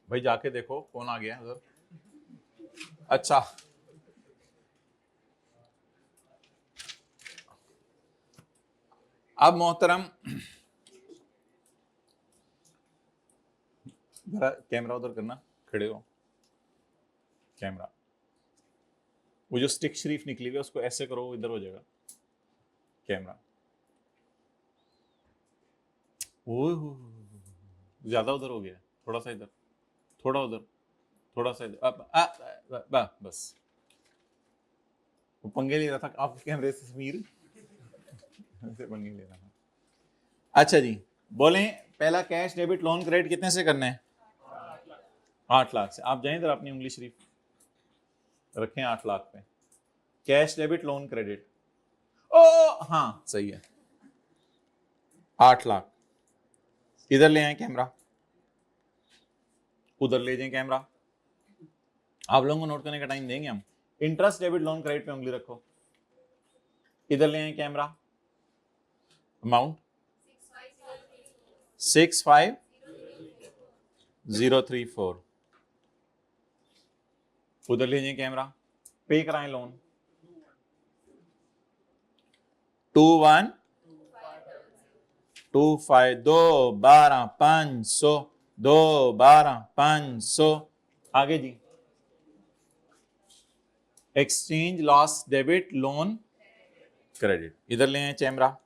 भाई जाके देखो कौन आ गया उधर। अच्छा अब मोहतरम जरा कैमरा उधर करना, खड़े हो। कैमरा, वो जो स्टिक शरीफ निकली हुई है उसको ऐसे करो, इधर हो जाएगा कैमरा। ओह ज्यादा उधर हो गया, थोड़ा सा इधर, थोड़ा उधर, थोड़ा सा इधर। बस वो पंगे ले रहा था आपके कैमरे से समीर से पंगे ले रहा था। अच्छा जी बोलें, पहला कैश डेबिट लोन क्रेडिट कितने से करना है? 8 लाख से। आप जाएं इधर अपनी उंगली शरीफ रखें 8 लाख पे। कैश डेबिट लोन क्रेडिट, ओ हाँ सही है, 8 लाख। इधर ले आए कैमरा, उधर ले जाए कैमरा। आप लोगों को नोट करने का टाइम देंगे हम। इंटरेस्ट डेबिट लोन क्रेडिट पे उंगली रखो, इधर ले आए कैमरा। अमाउंट 65034, उधर ले जाए कैमरा। पे कराएं लोन 2125, 212 500, 212 500। आगे जी, exchange loss debit loan credit, इधर ले आए कैमरा।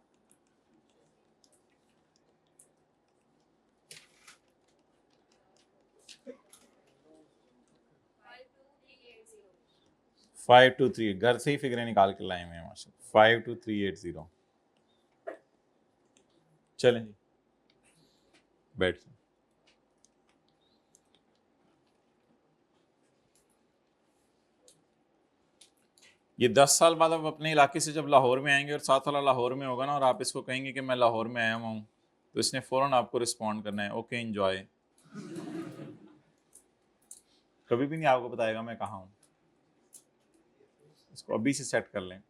फाइव टू थ्री, घर से ही फिगरें निकाल के लाए हुए माशा। 52380। चलें जी बैठ। ये 10 साल बाद आप अपने इलाके से जब लाहौर में आएंगे और साथ वाला लाहौर में होगा ना, और आप इसको कहेंगे कि मैं लाहौर में आया हुआ हूँ, तो इसने फौरन आपको रिस्पॉन्ड करना है, ओके एंजॉय। कभी भी नहीं आपको बताएगा मैं कहाँ हूँ। इसको अभी से सेट कर लें।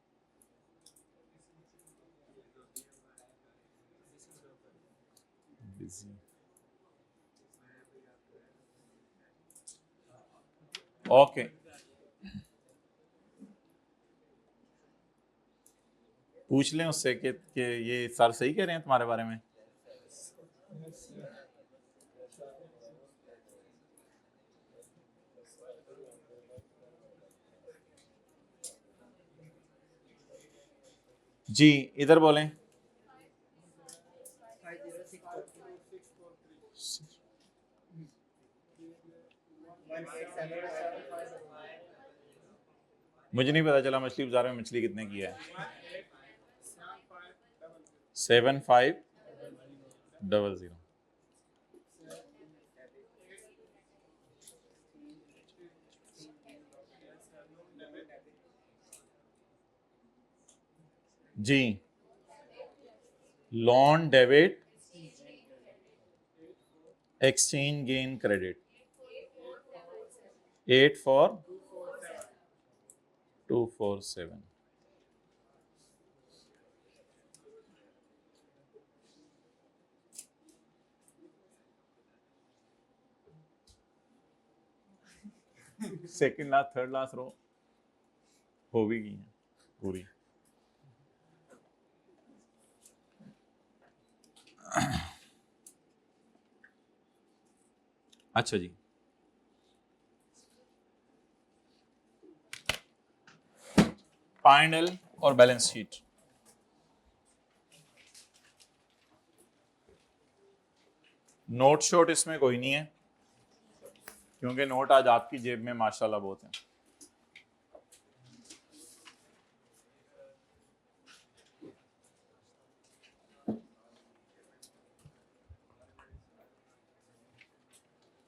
ओके पूछ लें उससे कि ये सर सही कह रहे हैं तुम्हारे बारे में। जी इधर बोलें। मुझे नहीं पता चला मछली बाजार में मछली कितने की है। 7500। जी loan debit exchange gain credit 84247। Second last third last row हो भी गई है पूरी। अच्छा जी फाइनल और बैलेंस शीट। नोट शोट इसमें कोई नहीं है क्योंकि नोट आज आपकी जेब में माशाल्लाह बहुत है।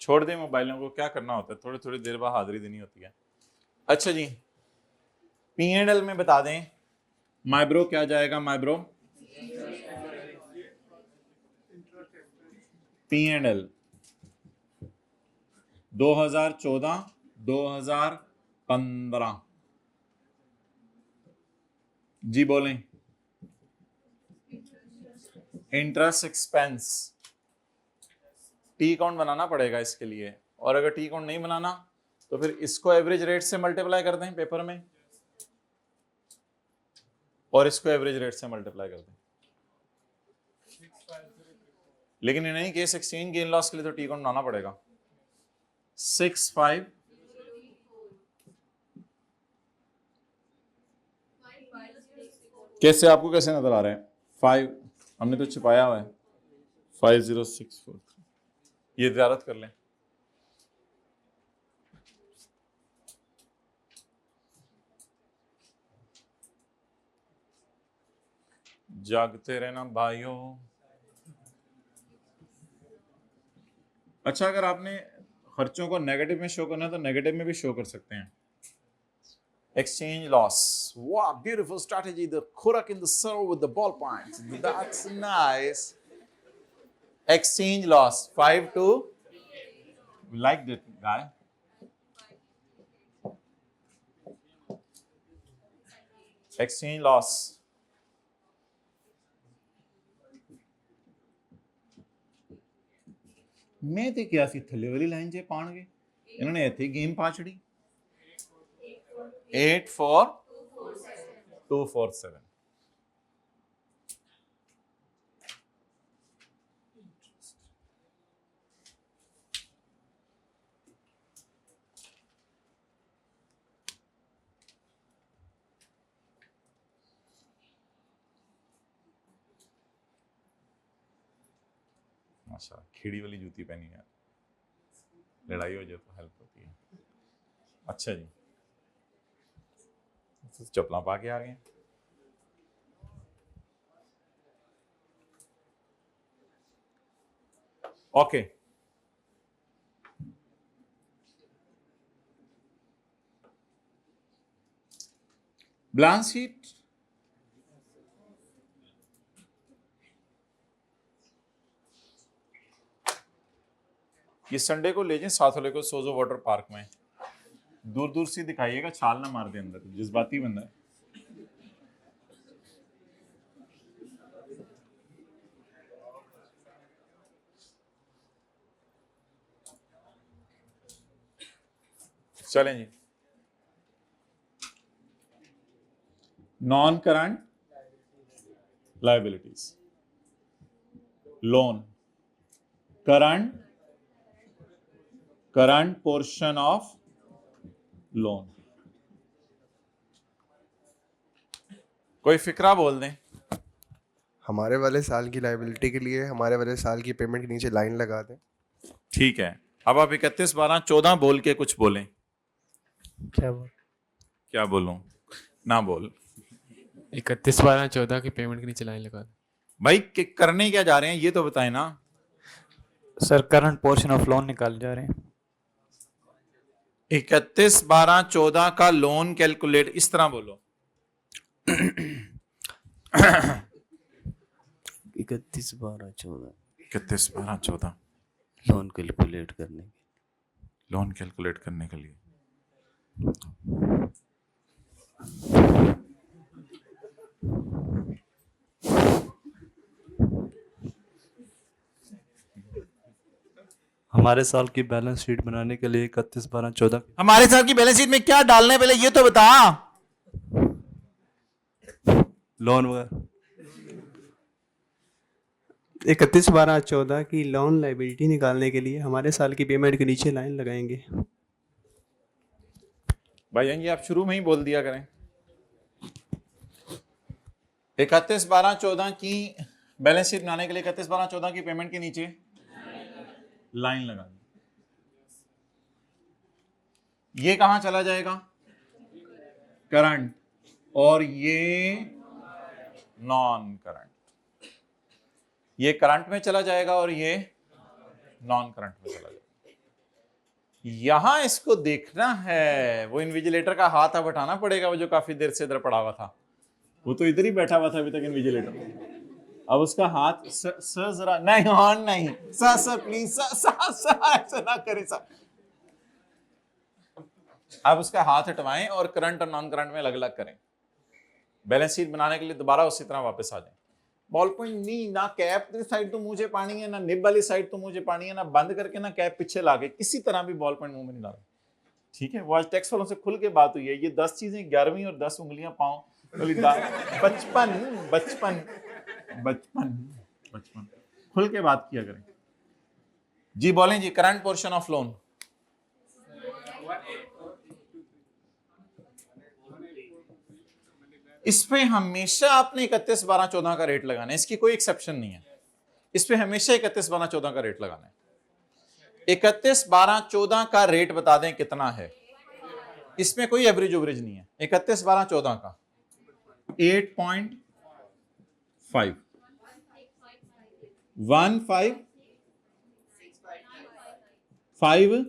छोड़ दें मोबाइलों को, क्या करना होता है, थोड़ी थोड़ी देर बाद हाजिरी देनी होती है। अच्छा जी P&L में बता दें माइब्रो क्या जाएगा। माइब्रो P&L 2014 2015। जी बोलें। इंटरेस्ट एक्सपेंस टी अकाउंट बनाना पड़ेगा इसके लिए, और अगर टी काउंट नहीं बनाना तो फिर इसको एवरेज रेट से मल्टीप्लाई कर दें पेपर में, और इसको एवरेज रेट से मल्टीप्लाई कर दें। लेकिन in any case exchange gain loss के लिए तो टी काउंट बनाना पड़ेगा। 65 कैसे, आपको कैसे नजर आ रहे हैं? 5 हमने तो छिपाया हुआ है, 5064, ये ज़ियारत कर लें। जागते रहना भाइयों। अच्छा, अगर आपने खर्चों को नेगेटिव में शो करना है तो नेगेटिव में भी शो कर सकते हैं। Exchange loss. Wow, beautiful strategy. The Kurak in the serve with the ball points. That's nice. Exchange loss 5-2. We liked it, guy. Exchange loss. मैं ते क्या सी थल्ले वाली लाइन जे पाण गए, इन्होंने इत्थे गेम पा छड़ी। 8-4-2-4-7। अच्छा, खिड़ी वाली जूती पहनी है, लड़ाई हो जाए तो हेल्प होती है। अच्छा जी, चप्पला पा के आ गए। ओके, बैलेंस शीट ये संडे को ले जाएं साथ वाले को सोजो वाटर पार्क में, दूर दूर से दिखाइएगा, छाल ना मार दे अंदर, जज्बाती बंदा है। चलें जी, non current liabilities, loan, current portion of loan. कोई फिक्रा बोल दें। हमारे वाले साल की लायबिलिटी के लिए हमारे वाले साल की पेमेंट के नीचे लाइन लगा दें। ठीक है, अब आप 31-12-14 बोल के कुछ बोलें। क्या बोलूं? ना बोल। 31-12-14 की पेमेंट के नीचे लाइन लगा दें। भाई करने क्या जा रहे हैं ये तो बताएं ना। Sir current portion of loan निकाल जा रहे हैं। 31-12-14 का लोन कैलकुलेट, इस तरह बोलो। 31-12-14 31-12-14 लोन कैलकुलेट करने के लिए हमारे साल की बैलेंस शीट बनाने के लिए 31-12-14 हमारे साल की बैलेंस शीट में क्या डालने पहले ये तो बता। लोन वगैरह 31-12-14 की लोन लाइबिलिटी निकालने के लिए हमारे साल की पेमेंट के नीचे लाइन लगाएंगे। भाई ये आप शुरू में ही बोल दिया करें। 31-12-14 की बैलेंस शीट बनाने के लिए 31-12-14 की पेमेंट के नीचे लाइन लगा दी। ये कहां चला जाएगा? करंट, और ये नॉन करंट। ये करंट में चला जाएगा और ये नॉन करंट में चला जाएगा। यहां इसको देखना है, वो इन्विजिलेटर का हाथ अब हटाना पड़ेगा, वो जो काफी देर से इधर पड़ा हुआ था, वो तो इधर ही बैठा हुआ था अभी तक इन्विजिलेटर। अब उसका हाथ सर जरा नहीं, ऑन नहीं, सर प्लीज, सर ऐसा ना करें सर। अब उसका हाथ हटवाएं और करंट और नॉन करंट में अलग अलग करें। बैलेंस शीट बनाने के लिए दोबारा उसी तरह वापस आ जाएं। बॉल पॉइंट नहीं, ना कैप की साइड तो मुझे पानी है, ना निब वाली साइड तो मुझे पानी है, ना बंद करके ना कैप पीछे लाके, किसी तरह भी बॉल पॉइंट मुंह में नहीं डालना। ठीक है, वो आज टैक्स वालों से खुल के बात हुई है। ये 10 चीजें 11वीं और 10 उंगलियां पाँव, बचपन बचपन बचपन बचपन खुल के बात किया करें जी। बोलें जी, करंट पोर्शन ऑफ लोन। इस पे हमेशा आपने 31 12 14 का रेट लगाना है, इसकी कोई एक्सेप्शन नहीं है। इस पे हमेशा 31 12 14 का रेट लगाना है। 31 12 14 का रेट बता दें कितना है, इसमें कोई एवरेज ओवरेज नहीं है। 31 12 14 का 8.5 15 5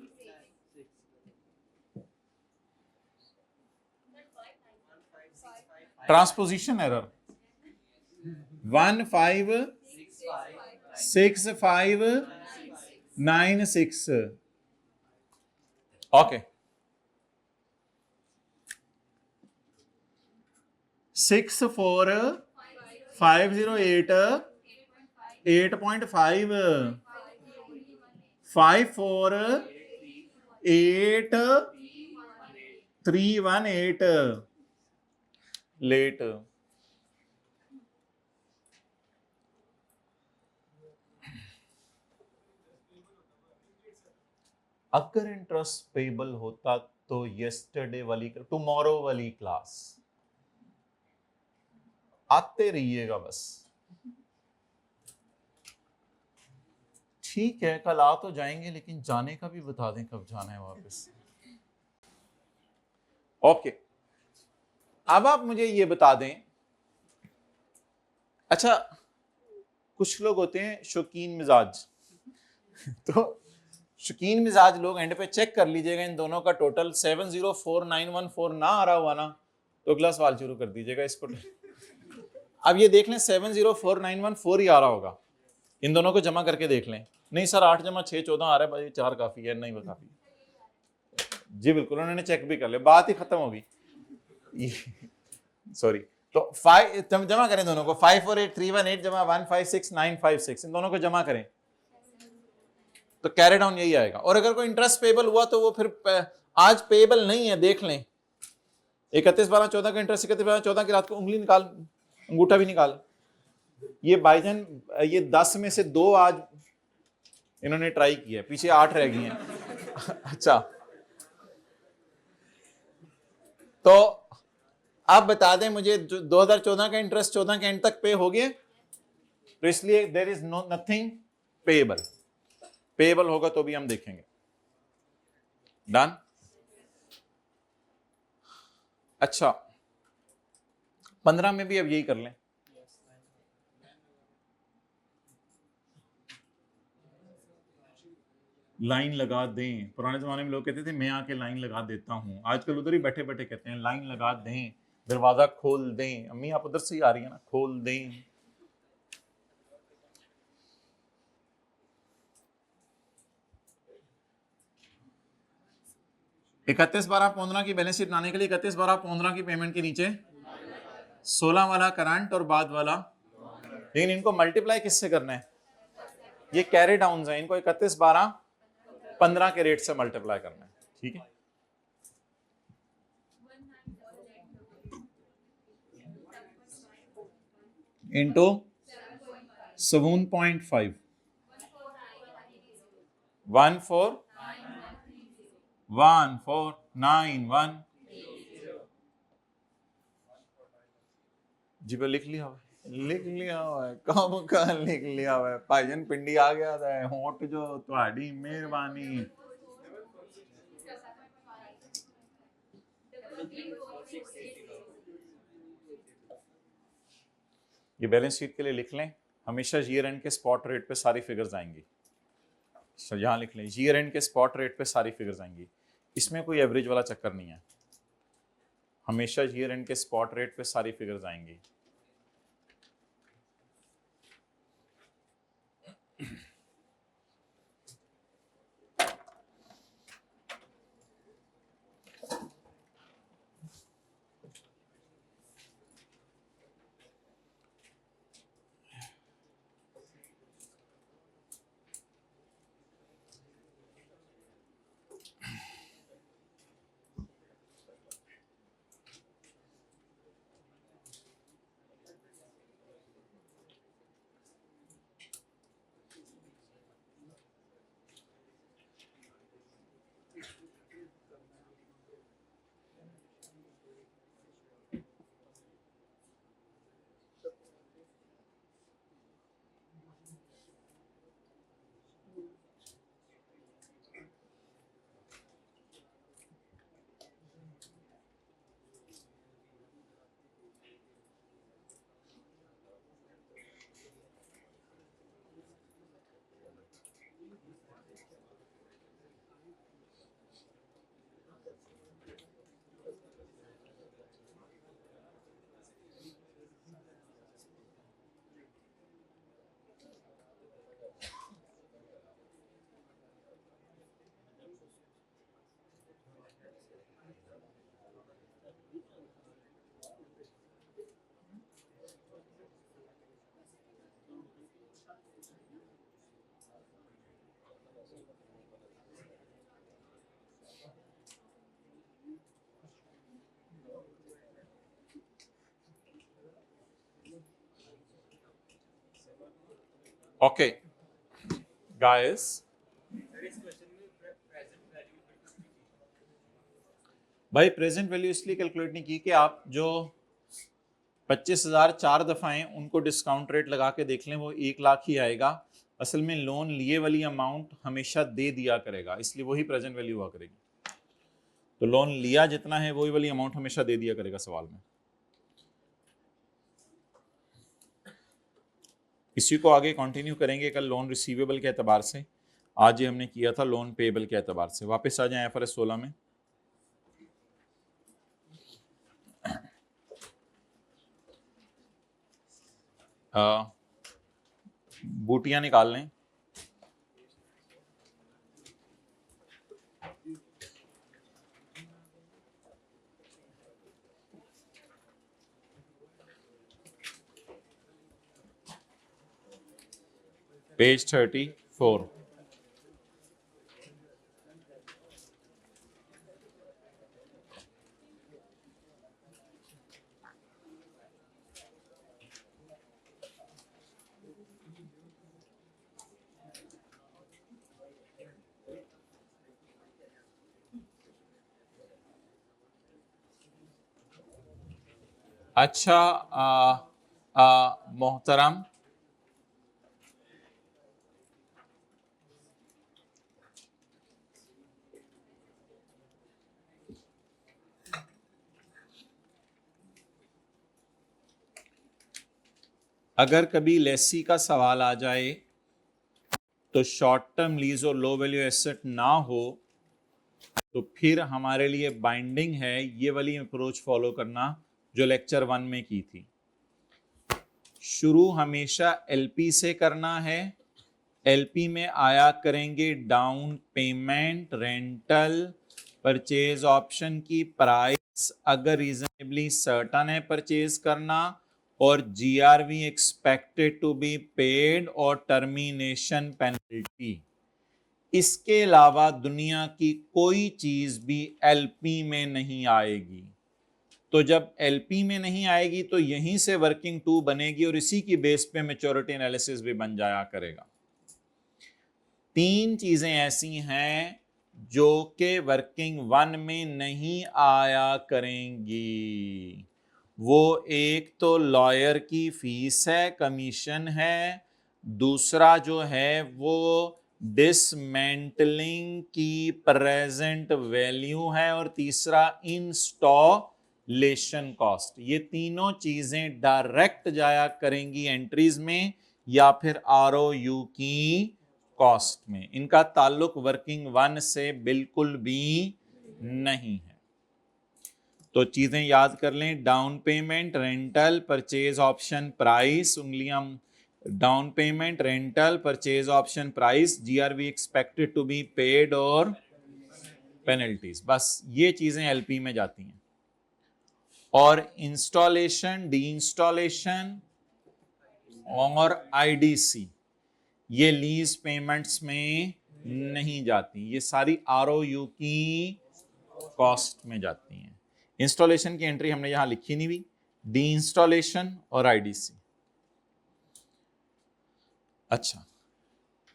ट्रांसपोजिशन एरर 1 5 6 5 9 6। Okay, 6 4 5 0 8 8.5 5 4 8 3 1 8 late. अगर इंटरेस्ट पेबल होता तो यस्टरडे वाली, टुमारो वाली क्लास आते रहिएगा बस। ठीक है, कल आ तो जाएंगे, लेकिन जाने का भी बता दें कब जाना है वापस। ओके, अब आप मुझे ये बता दें, अच्छा कुछ लोग होते हैं शौकीन मिजाज तो शौकीन मिजाज लोग एंड पे चेक कर लीजिएगा, इन दोनों का टोटल 704914 ना आ रहा हुआ ना तो अगला सवाल शुरू कर दीजिएगा इसको। अब ये देख लें 704914 ही आ रहा होगा, इन दोनों को जमा करके देख लें। नहीं सर 8 जमा 6 14 आ रहा है भाई, 4 काफी है। नहीं वो काफी जी, बिल्कुल उन्होंने चेक भी कर लिया, बात ही खत्म होगी। सॉरी, तो 5 जमा करें दोनों को, 5 4 8 3 1 8 जमा 1 5 6 9 5 6, इन दोनों को जमा करें तो कैरी डाउन यही आएगा। और अगर कोई इंटरेस्ट पेबल हुआ तो वो फिर आज पेबल नहीं है, देख लें 31 12 14 का इंटरेस्ट, 31 12 14 की रात को उंगली निकाल, अंगूठा भी निकाल। ये भाईजान ये 10 में से 2 आज इन्होंने ट्राई किया, पीछे 8 रह गई हैं। अच्छा, तो आप बता दें मुझे 2014 का इंटरेस्ट 14 के एंड तक पे हो गया, तो इसलिए there is no nothing payable. Payable होगा तो भी हम देखेंगे। डन। अच्छा 15 में भी अब यही कर लें। लाइन लगा दें, पुराने जमाने में लोग कहते थे मैं आके लाइन लगा देता हूं, आजकल उधर ही बैठे बैठे कहते हैं लाइन लगा दें, दरवाजा खोल दें। अम्मी आप उधर से ही आ रही है ना, खोल दें। इकतीस 12 15 की बैलेंस शीट बनाने के लिए 31 12 15 की पेमेंट के नीचे 16 वाला करंट और बाद वाला, लेकिन इनको मल्टीप्लाई किससे करना है? ये कैरी डाउन है, इनको 31 12 15 के रेट से मल्टीप्लाई करना है। ठीक है, इंटू 7.5 1491 जी पे लिख लिया हुआ है, लिख लिया हुआ है, कब का लिख लिया हुआ है। भाईजन पिंडी आ गया था, होट जो तुम्हारी मेहरबानी। ये बैलेंस शीट के लिए लिख लें, हमेशा ईयर एंड के स्पॉट रेट पे सारी फिगर्स आएंगी। यहां लिख लें ईयर एंड के स्पॉट रेट पे सारी फिगर्स आएंगी, इसमें कोई एवरेज वाला चक्कर नहीं है। हमेशा ईयर एंड के स्पॉट रेट पे सारी फिगर्स आएंगी। ओके गाइस, भाई प्रेजेंट वैल्यू इसलिए कैलकुलेट नहीं की कि आप जो 25,000 4 दफाएं उनको डिस्काउंट रेट लगा के देख लें, वो 1 लाख ही आएगा। असल में लोन लिए वाली अमाउंट हमेशा दे दिया करेगा, इसलिए वही प्रेजेंट वैल्यू हुआ करेगी। तो लोन लिया जितना है वही वाली अमाउंट हमेशा दे दिया करेगा सवाल में। इसी को आगे कंटिन्यू करेंगे कल लोन रिसीवेबल के एतबार से। आज ये हमने किया था लोन पेएबल के एतबार से। वापस आ जाएं IFRS 16 में। बूटियां निकाल लें। पेज 34। अच्छा मोहतरम, अगर कभी लेसी का सवाल आ जाए तो शॉर्ट टर्म लीज और लो वैल्यू एसेट ना हो तो फिर हमारे लिए बाइंडिंग है ये वाली अप्रोच फॉलो करना जो लेक्चर 1 में की थी। शुरू हमेशा एलपी से करना है। एलपी में आया करेंगे down payment, rental, purchase option की प्राइस अगर रीजनेबली सर्टन है परचेज करना, और GRV expected to be paid और टर्मिनेशन पेनल्टी। इसके अलावा दुनिया की कोई चीज भी एलपी में नहीं आएगी। तो जब एलपी में नहीं आएगी तो यहीं से वर्किंग 2 बनेगी और इसी की बेस पे मैच्योरिटी एनालिसिस भी बन जाया करेगा। 3 चीजें ऐसी हैं जो कि वर्किंग 1 में नहीं आया करेंगी। वो एक तो लॉयर की फीस है, कमीशन है, दूसरा जो है वो डिसमेंटलिंग की प्रेजेंट वैल्यू है, और तीसरा इंस्टॉलेशन कॉस्ट। ये तीनों चीजें डायरेक्ट जाया करेंगी एंट्रीज में या फिर आरओयू की कॉस्ट में। इनका ताल्लुक वर्किंग 1 से बिल्कुल भी नहीं है। तो चीजें याद कर लें, down payment, rental, purchase option price, उंगलियां down payment, rental, purchase option price, GRV expected to be paid और पेनल्टीज। बस ये चीजें एलपी में जाती हैं। और इंस्टॉलेशन, डी इंस्टॉलेशन और आईडीसी ये लीज पेमेंट्स में नहीं जाती, ये सारी आरओयू की कॉस्ट में जाती हैं। इंस्टॉलेशन की एंट्री हमने यहां लिखी नहीं हुई, डी इंस्टॉलेशन और आईडीसी। अच्छा,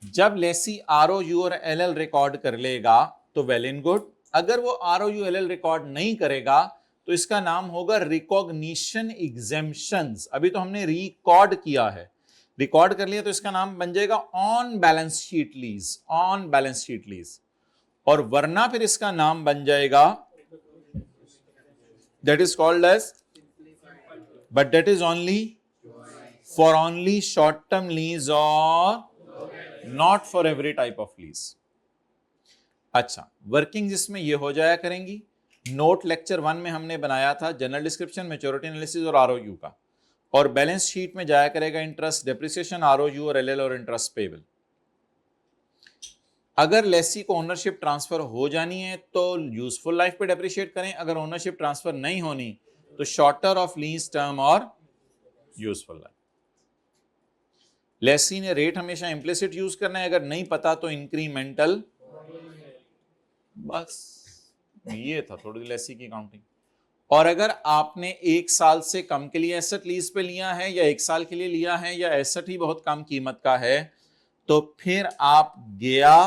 जब लेसी आरओयू और एलएल रिकॉर्ड कर लेगा तो वेल एंड गुड। अगर वो आरओयू एलएल रिकॉर्ड नहीं करेगा तो इसका नाम होगा रिकॉग्निशन एग्जेम्पशंस। अभी तो हमने रिकॉर्ड किया है, रिकॉर्ड कर लिया तो इसका नाम बन जाएगा on balance sheet lease, on balance sheet lease. और वरना फिर इसका नाम बन जाएगा, that is called as, but that is only for only short term lease or not for every type of lease। अच्छा, वर्किंग जिसमें ये हो जाया करेंगी। नोट लेक्चर 1 में हमने बनाया था जनरल डिस्क्रिप्शन, मैच्योरिटी एनालिसिस और आरओयू का, और बैलेंस शीट में जाया करेगा इंटरेस्ट, डेप्रिसिएशन, आरओयू और एलएल और इंटरेस्ट पेबल। अगर लेसी को ओनरशिप ट्रांसफर हो जानी है तो यूजफुल लाइफ पे डेप्रिशिएट करें, अगर ओनरशिप ट्रांसफर नहीं होनी तो शॉर्टर ऑफ लीज टर्म और यूजफुल लाइफ। लेसी ने रेट हमेशा इंप्लिसिट यूज करना है, अगर नहीं पता तो इंक्रीमेंटल। बस ये था थोड़ी लेसी की काउंटिंग। और अगर आपने 1 साल से कम के लिए एसेट लीज पे लिया है या 1 साल के लिए लिया है या एसेट ही बहुत कम कीमत का है तो फिर आप गया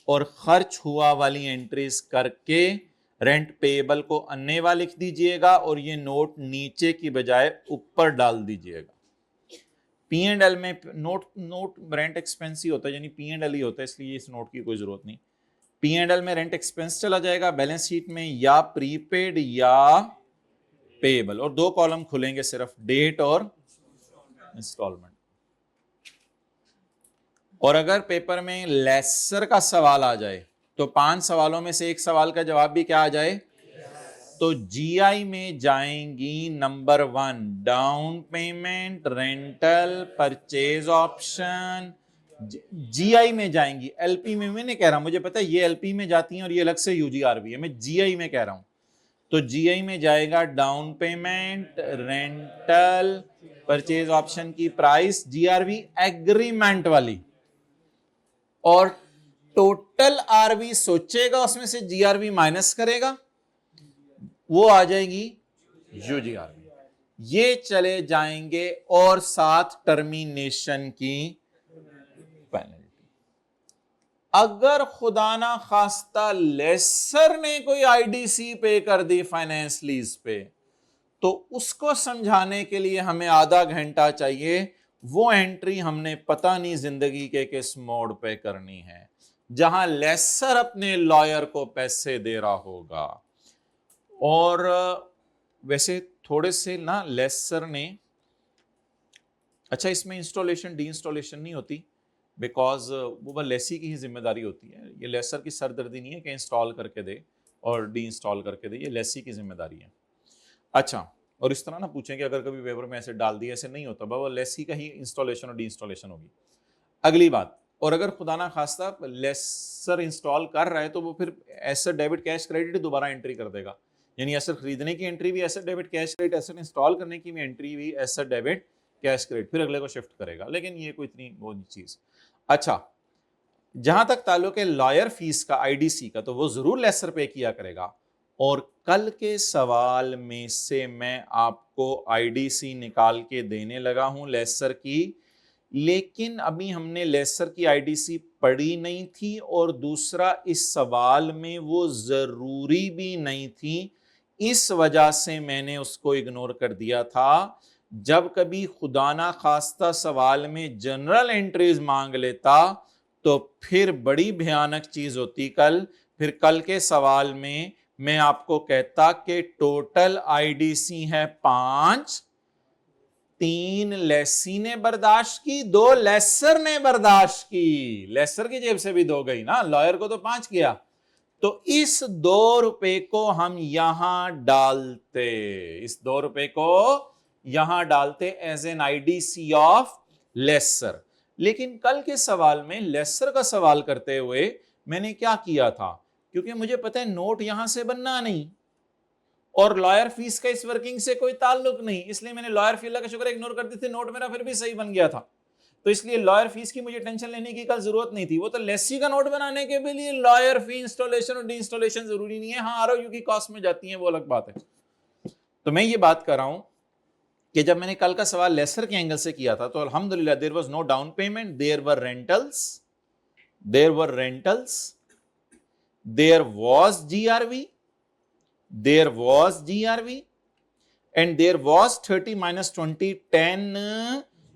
और खर्च हुआ वाली एंट्रीज करके रेंट पेएबल को अन्नेवा लिख दीजिएगा और ये नोट नीचे की बजाय ऊपर डाल दीजिएगा। P&L में नोट रेंट एक्सपेंस ही होता है, यानी P&L ही होता है, इसलिए इस नोट की कोई जरूरत नहीं। P&L में रेंट एक्सपेंस चला जाएगा, बैलेंस शीट में या प्रीपेड या पेएबल, और दो कॉलम खुलेंगे सिर्फ, डेट और इंस्टॉलमेंट। और अगर पेपर में लेसर का सवाल आ जाए तो 5 सवालों में से एक सवाल का जवाब भी क्या आ जाए, तो जीआई में जाएंगी number 1 down payment, rental, purchase option, GI में जाएंगी। एलपी में मैं नहीं कह रहा, मुझे पता है ये एलपी में जाती हैं और ये अलग से यूजीआरबी है, मैं जीआई में कह रहा हूं। तो जीआई में जाएगा down payment, rental, purchase option की प्राइस, जीआरबी एग्रीमेंट वाली, और टोटल आरवी सोचेगा, उसमें से जीआरवी माइनस करेगा, वो आ जाएगी यूजीआरवी। ये चले जाएंगे और साथ टर्मिनेशन की पेनल्टी। अगर खुदा ना खास्ता लेसर ने कोई आईडीसी पे कर दी फाइनेंस लीज पे, तो उसको समझाने के लिए हमें आधा घंटा चाहिए। वो एंट्री हमने पता नहीं जिंदगी के किस मोड पे करनी है, जहां लेसर अपने लॉयर को पैसे दे रहा होगा। और वैसे थोड़े से ना लेसर ने, अच्छा इसमें इंस्टॉलेशन डी इंस्टॉलेशन नहीं होती, बिकॉज वो लेसी की ही जिम्मेदारी होती है। ये लेसर की सरदर्दी नहीं है कि इंस्टॉल करके दे और डी इंस्टॉल करके दे, ये लेसी की जिम्मेदारी है। अच्छा, और इस तरह ना पूछें कि अगर कभी पेपर में ऐसे डाल दिया, ऐसे नहीं होता, वो लेसी का ही इंस्टॉलेशन और डी इंस्टॉलेशन होगी। अगली बात, और अगर खुदा ना खास्ता लेसर इंस्टॉल कर रहा है तो वो फिर एसेट डेबिट कैश क्रेडिट दोबारा एंट्री कर देगा, यानी एसेट खरीदने की एंट्री भी asset debit cash credit, asset install करने की भी एंट्री भी एसेट डेबिट कैश क्रेडिट, फिर अगले को शिफ्ट करेगा। लेकिन ये कोई इतनी वो चीज। अच्छा, जहां तक ताल्लुक है लॉयर फीस का, आईडीसी का, तो वो जरूर लेसर पे किया करेगा। और कल के सवाल में से मैं आपको आईडीसी निकाल के देने लगा हूं लेसर की, लेकिन अभी हमने लेसर की आईडीसी पढ़ी नहीं थी, और दूसरा इस सवाल में वो जरूरी भी नहीं थी, इस वजह से मैंने उसको इग्नोर कर दिया था। जब कभी खुदा ना खास्ता सवाल में जनरल एंट्रीज मांग लेता तो फिर बड़ी भयानक चीज होती। फिर कल के सवाल में मैं आपको कहता कि टोटल आईडीसी है 5, 3 लेसी ने बर्दाश्त की, 2 लेसर ने बर्दाश्त की। लेसर की जेब से भी 2 गई ना, लॉयर को तो 5 किया। तो इस 2 रुपए को हम यहां डालते, इस 2 रुपए को यहां डालते as an IDC of lessor. लेकिन कल के सवाल में लेसर का सवाल करते हुए मैंने क्या किया था, क्योंकि मुझे पता है नोट यहां से बनना नहीं और लॉयर फीस का इस वर्किंग से कोई ताल्लुक नहीं, इसलिए मैंने लॉयर फी, अल्लाह का शुक्र इग्नोर कर दी थी, नोट मेरा फिर भी सही बन गया था। तो इसलिए लॉयर फीस की मुझे टेंशन लेने की कल जरूरत नहीं थी। वो तो लेसी का नोट बनाने के भी लिए लॉयर फी, इंस्टॉलेशन और डी इंस्टॉलेशन जरूरी नहीं है। हाँ, आरओयू की कॉस्ट में जाती है, वो अलग बात है। तो मैं ये बात कर रहा हूं कि जब मैंने कल का सवाल लेसर के एंगल से किया था तो अल्हम्दुलिल्लाह there was no down payment, there were rentals, there was GRV, there was GRV and there was 30 minus 20 10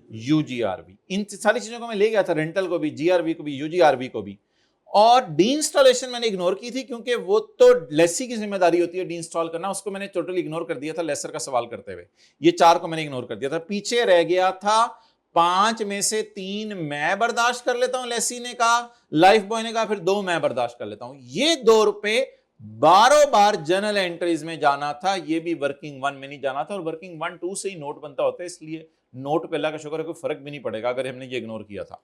UGRV। इन सारी चीजों को मैं ले गया था, रेंटल को भी, जीआरवी को भी, यूजीआरवी को भी। और डी इंस्टॉलेशन मैंने इग्नोर की थी क्योंकि वो तो लेसी की जिम्मेदारी होती है डी इंस्टॉल करना, उसको मैंने टोटली इग्नोर कर दिया था लेसर का सवाल करते हुए। ये 4 को मैंने इग्नोर कर दिया था। पीछे रह गया था 5 में से 3 मैं बर्दाश्त कर लेता हूं, लेसी ने कहा, लाइफ बॉय ने कहा, फिर 2 मैं बर्दाश्त कर लेता हूं। ये 2 रुपए बारों बार जनरल एंट्रीज में जाना था, ये भी वर्किंग 1 में नहीं जाना था। और वर्किंग 1, 2 से ही नोट बनता होता है, इसलिए नोट पे अल्लाह का शुक्र है कोई फर्क भी नहीं पड़ेगा अगर हमने ये इग्नोर किया था।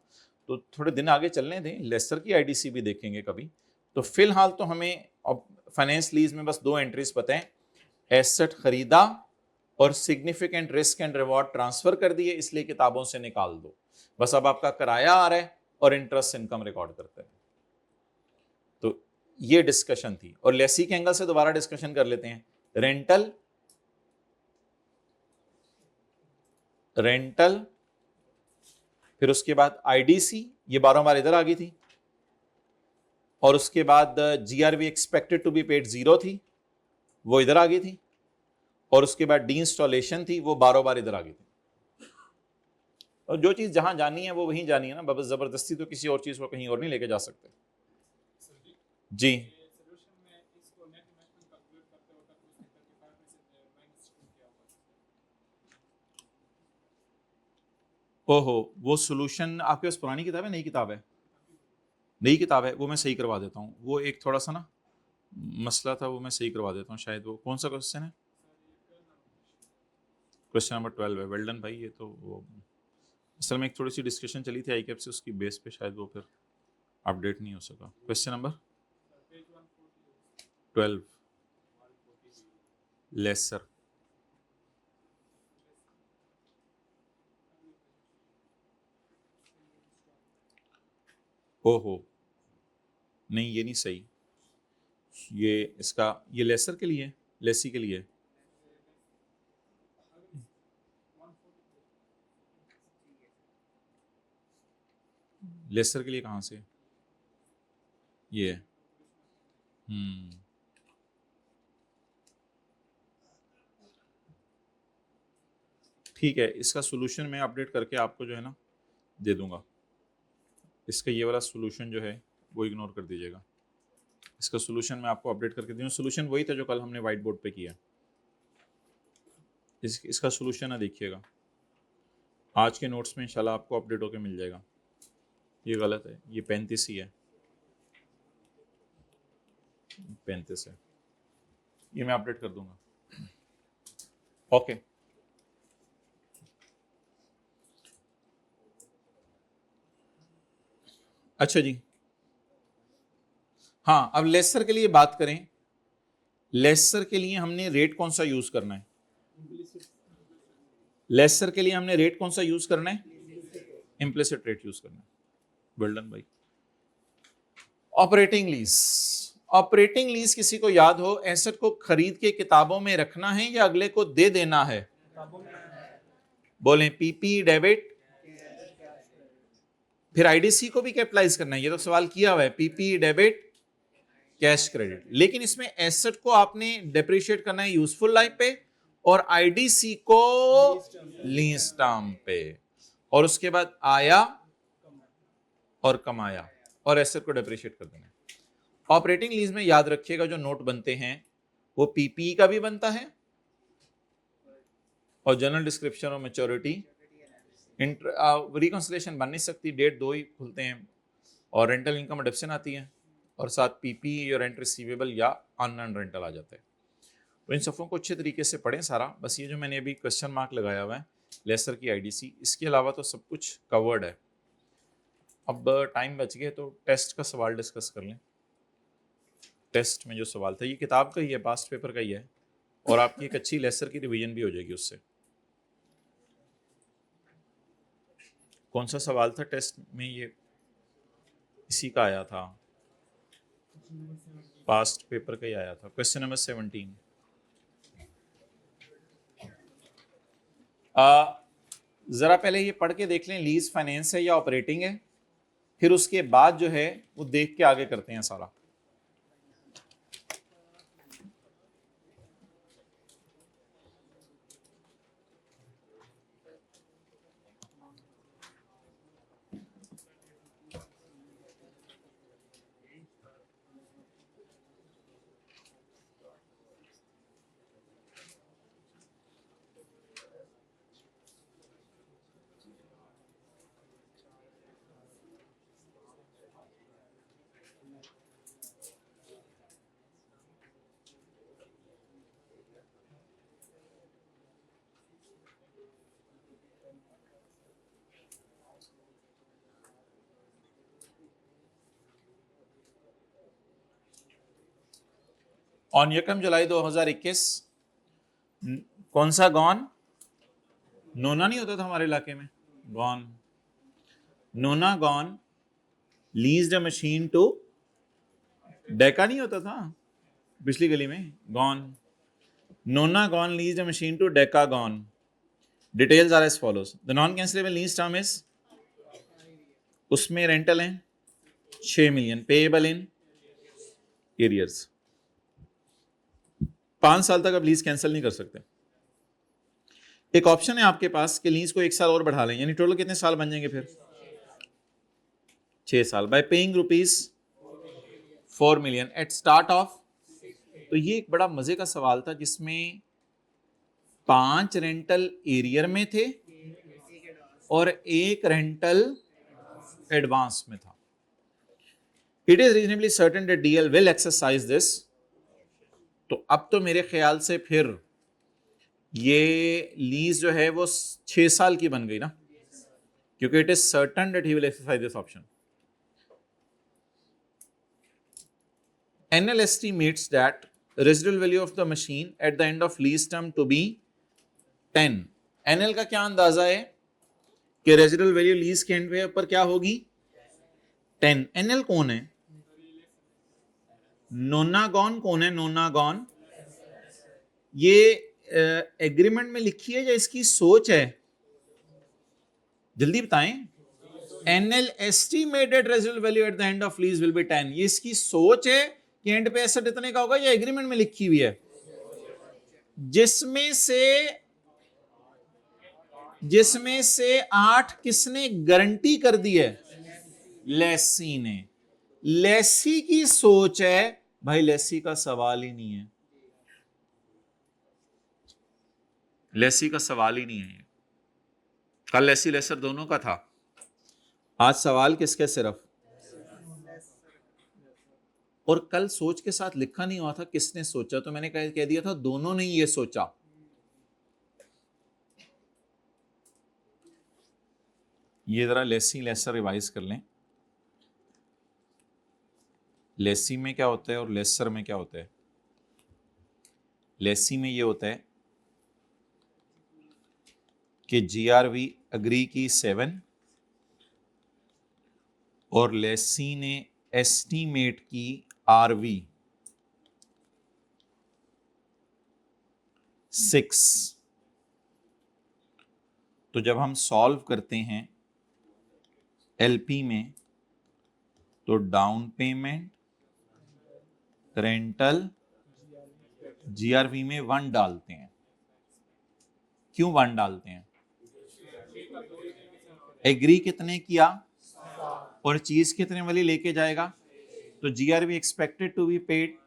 तो थोड़े दिन आगे चलने दें, लेसर की आईडीसी भी देखेंगे कभी। तो फिलहाल तो हमें अब फाइनेंस लीज में बस 2 एंट्रीज पता है, एसेट खरीदा और significant risk and reward transfer कर दिए, इसलिए किताबों से निकाल दो। बस अब आपका किराया आ रहा है और इंटरेस्ट इनकम रिकॉर्ड करते हैं। तो ये डिस्कशन थी। और लेसी के एंगल से दोबारा डिस्कशन कर लेते हैं। रेंटल, फिर उसके बाद आईडीसी, ये 12 बार इधर आ गई थी, और उसके बाद GRV expected to be paid 0 थी, वो इधर आ गई थी, और उसके बाद डी इंस्टॉलेशन थी, वो 12 बार इधर आ गई थी। और जो चीज जहां जानी है वो वहीं जानी है ना, बस जबरदस्ती तो किसी और चीज को कहीं और नहीं लेके जा सकते। जी ओहो, वो सोल्यूशन आपके पास पुरानी किताब है, नई किताब है? नई किताब है, वो मैं सही करवा देता हूँ। वो एक थोड़ा सा ना मसला था, वो मैं सही करवा देता हूँ शायद। वो कौन सा क्वेश्चन है? क्वेश्चन नंबर 12 है। वेल डन भाई। ये तो वो असल में एक थोड़ी सी डिस्कशन चली थी ICAP से, उसकी बेस पे शायद वो फिर अपडेट नहीं हो सका। Question number 12 lessor. ओहो नहीं, ये नहीं सही। ये इसका ये लेसर के लिए, लेसी के लिए। लेसर के लिए कहाँ से? ये ठीक है, इसका सोल्यूशन मैं अपडेट करके आपको जो है ना दे दूंगा। इसका ये वाला सोल्यूशन जो है वो इग्नोर कर दीजिएगा। इसका सोल्यूशन मैं आपको अपडेट करके दूँ। सोल्यूशन वही था जो कल हमने व्हाइट बोर्ड पे किया। इसका सोल्यूशन ना देखिएगा, आज के नोट्स में इंशाल्लाह आपको अपडेट होकर मिल जाएगा। ये गलत है, ये 35 ही है, 35 है, ये मैं अपडेट कर दूंगा। ओके अच्छा जी। हाँ, अब लेसर के लिए बात करें। लेसर के लिए हमने रेट कौन सा यूज करना है? लेसर के लिए हमने रेट कौन सा यूज करना है? इम्प्लिसिट रेट यूज करना है। वेल डन भाई। Operating lease. ऑपरेटिंग लीज किसी को याद हो, एसेट को खरीद के किताबों में रखना है या अगले को दे देना है? बोलें पीपी डेबिट, फिर आईडीसी को भी कैपिटलाइज करना है। ये तो सवाल किया हुआ है, पीपी डेबिट कैश क्रेडिट। लेकिन इसमें एसेट को आपने डेप्रिशिएट करना है यूजफुल लाइफ पे, और आईडीसी को लीज टर्म पे, और उसके बाद आया और कमाया, और एसेट को डेप्रिशिएट कर देना है। ऑपरेटिंग लीज में याद रखिएगा जो नोट बनते हैं वो पीपी का भी बनता है, और जनरल डिस्क्रिप्शन और मैच्योरिटी। रिकंसिलिएशन बन नहीं सकती, डेट 2 ही खुलते हैं, और रेंटल इनकम डिडक्शन आती है, और साथ पीपी और रेंट रिसीवेबल या अनअर्न्ड रेंटल आ जाता है। तो इन सफ़ों को अच्छे तरीके से पढ़ें सारा। बस ये जो मैंने अभी क्वेश्चन मार्क लगाया हुआ है लेसर की आईडीसी, इसके अलावा तो सब कुछ कवर्ड है। अब टाइम बच गए तो टेस्ट का सवाल डिस्कस कर लें। टेस्ट में जो सवाल था ये किताब का ही है, पास्ट पेपर का ही है, और आपकी एक अच्छी लेसर की रिवीजन भी हो जाएगी उससे। कौन सा सवाल था टेस्ट में? ये इसी का आया था, पास्ट पेपर का ही आया था, क्वेश्चन नंबर 17। जरा पहले ये पढ़ के देख लें, लीज फाइनेंस है या ऑपरेटिंग है, फिर उसके बाद जो है वो देख के आगे करते हैं सारा। ऑन 1 जुलाई 2021 कौन सा गॉन? नोना नहीं होता था हमारे इलाके में, gone. Nona gone leased a machine to Deka नहीं होता था पिछली गली में, gone. Nona gone leased a machine to Deka gone. Details are as follows. The non-cancelable lease term is उसमें रेंटल है 6 मिलियन, पेएबल इन एरियर्स। 5 साल तक आप लीज कैंसिल नहीं कर सकते। एक ऑप्शन है आपके पास कि लीज को 1 साल और बढ़ा लें, यानी टोटल कितने साल बन जाएंगे फिर? 6 साल, by paying ₹4 million at start of. तो ये एक बड़ा मजे का सवाल था जिसमें 5 रेंटल एरियर में थे और 1 रेंटल एडवांस में था। It is reasonably certain that DL will exercise this. तो अब तो मेरे ख्याल से फिर ये लीज जो है वो 6 साल की बन गई ना, क्योंकि it is certain that he will exercise this option. NL estimates that residual value of the machine at the end of lease term to be 10। NL का क्या अंदाजा है कि रेजिडुअल वैल्यू लीज के एंड पर क्या होगी? 10। NL कौन है? नोनागॉन कौन है? नोनागॉन ये एग्रीमेंट में लिखी है या इसकी सोच है? जल्दी बताएं। NL estimated residual value at the end of lease will be 10। ये इसकी सोच है कि एंड पे एसेट इतने का होगा, या एग्रीमेंट में लिखी हुई है? जिसमें से 8 किसने गारंटी कर दी है? लेसी ने। लेसी की सोच है भाई, लेसी का सवाल ही नहीं है, लेसी का सवाल ही नहीं है। कल लेसी लेसर दोनों का था, आज सवाल किसके? सिर्फ। और कल सोच के साथ लिखा नहीं हुआ था किसने सोचा, तो मैंने कह दिया था दोनों ने ये सोचा। ये जरा लेसी लेसर रिवाइज कर लें। लेसी में क्या होता है और लेसर में क्या होता है? लेसी में ये होता है कि GRV अग्री की 7 और लेसी ने एस्टीमेट की RV 6। तो जब हम सॉल्व करते हैं LP में तो डाउन पेमेंट, रेंटल, GRV में 1 डालते हैं। क्यों 1 डालते हैं? एग्री कितने किया और चीज कितने वाली लेके जाएगा? तो GRV expected to be paid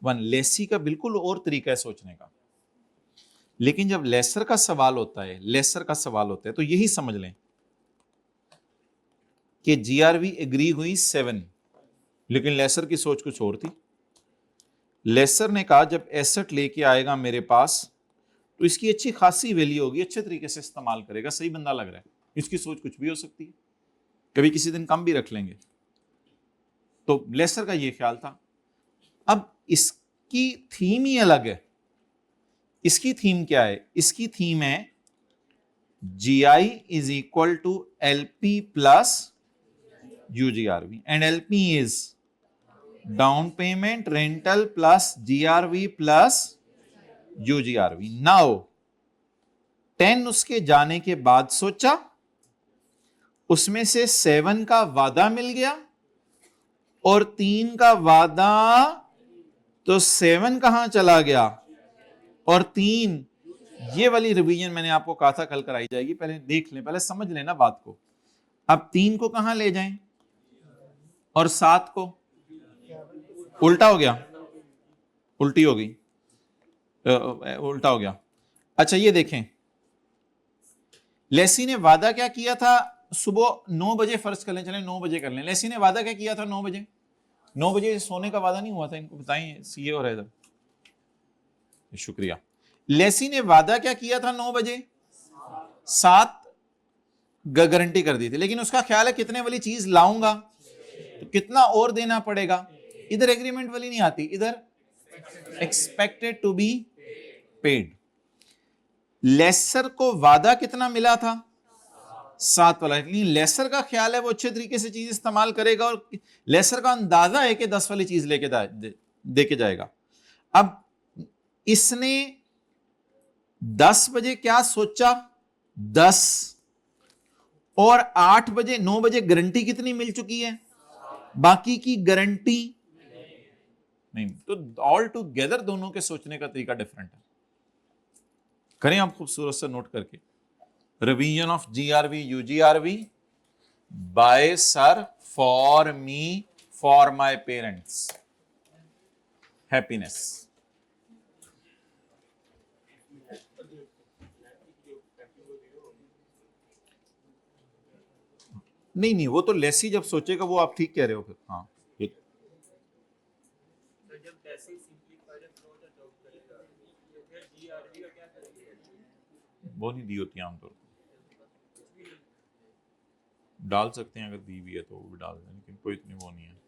1। Lessee का बिल्कुल और तरीका है सोचने का, लेकिन जब लेसर का सवाल होता है तो यही समझ लें कि GRV एग्री हुई 7, लेकिन लेसर की सोच कुछ और थी। लेसर ने कहा जब एसेट लेके आएगा मेरे पास तो इसकी अच्छी खासी वैल्यू होगी, अच्छे तरीके से इस्तेमाल करेगा, सही बंदा लग रहा है। इसकी सोच कुछ भी हो सकती है, कभी किसी दिन कम भी रख लेंगे। तो लेसर का ये ख्याल था। अब इसकी थीम ही अलग है। इसकी थीम क्या है? इसकी थीम है GI is equal to LP plus UGRV and LP is down payment, rental plus GRV plus UGRV। Now 10 उसके जाने के बाद सोचा, उसमें से 7 का वादा मिल गया और 3 का वादा, तो 7 कहां चला गया और 3। ये वाली रिवीजन मैंने आपको कहा था कल कराई जाएगी, पहले देख लें, पहले समझ लेना बात को। अब 3 को कहां ले जाएं और 7 को? उल्टा हो गया, उल्टी हो गई, उल्टा हो गया। अच्छा ये देखें, लेसी ने वादा क्या किया था? सुबह 9 बजे, फर्ज कर लें, चलें 9 बजे कर लें। लेसी ने वादा क्या किया था? 9 बजे। 9 बजे सोने का वादा नहीं हुआ था, इनको बताएं, सीए हो रहे थे। शुक्रिया। लेसी ने वादा क्या किया था? 9 बजे 7 गारंटी कर दी थी, लेकिन उसका ख्याल है कितने वाली चीज लाऊंगा तो कितना और देना पड़ेगा। इधर एग्रीमेंट वाली नहीं आती, इधर expected to be paid. Lessor को वादा कितना मिला था? 7 वाला। लेकिन लेसर का ख्याल है वो अच्छे तरीके से चीज इस्तेमाल करेगा और लेसर का अंदाजा है कि 10 वाली चीज लेके दे के जाएगा। अब इसने 10 बजे क्या सोचा? 10 और 8 बजे 9 बजे गारंटी कितनी मिल चुकी है, बाकी की गारंटी नहीं। तो ऑल टुगेदर दोनों के सोचने का तरीका डिफरेंट है। करें आप खूबसूरत से नोट करके, revision of GRV UGRV by sir for me for my parents happiness. नहीं नहीं, वो तो लेसी जब सोचेगा वो आप ठीक कह रहे हो फिर। हाँ वो नहीं दी होती आमतौर पर, डाल सकते हैं अगर दी हुई है तो वो भी डाल दें, लेकिन कोई इतनी वो नहीं है।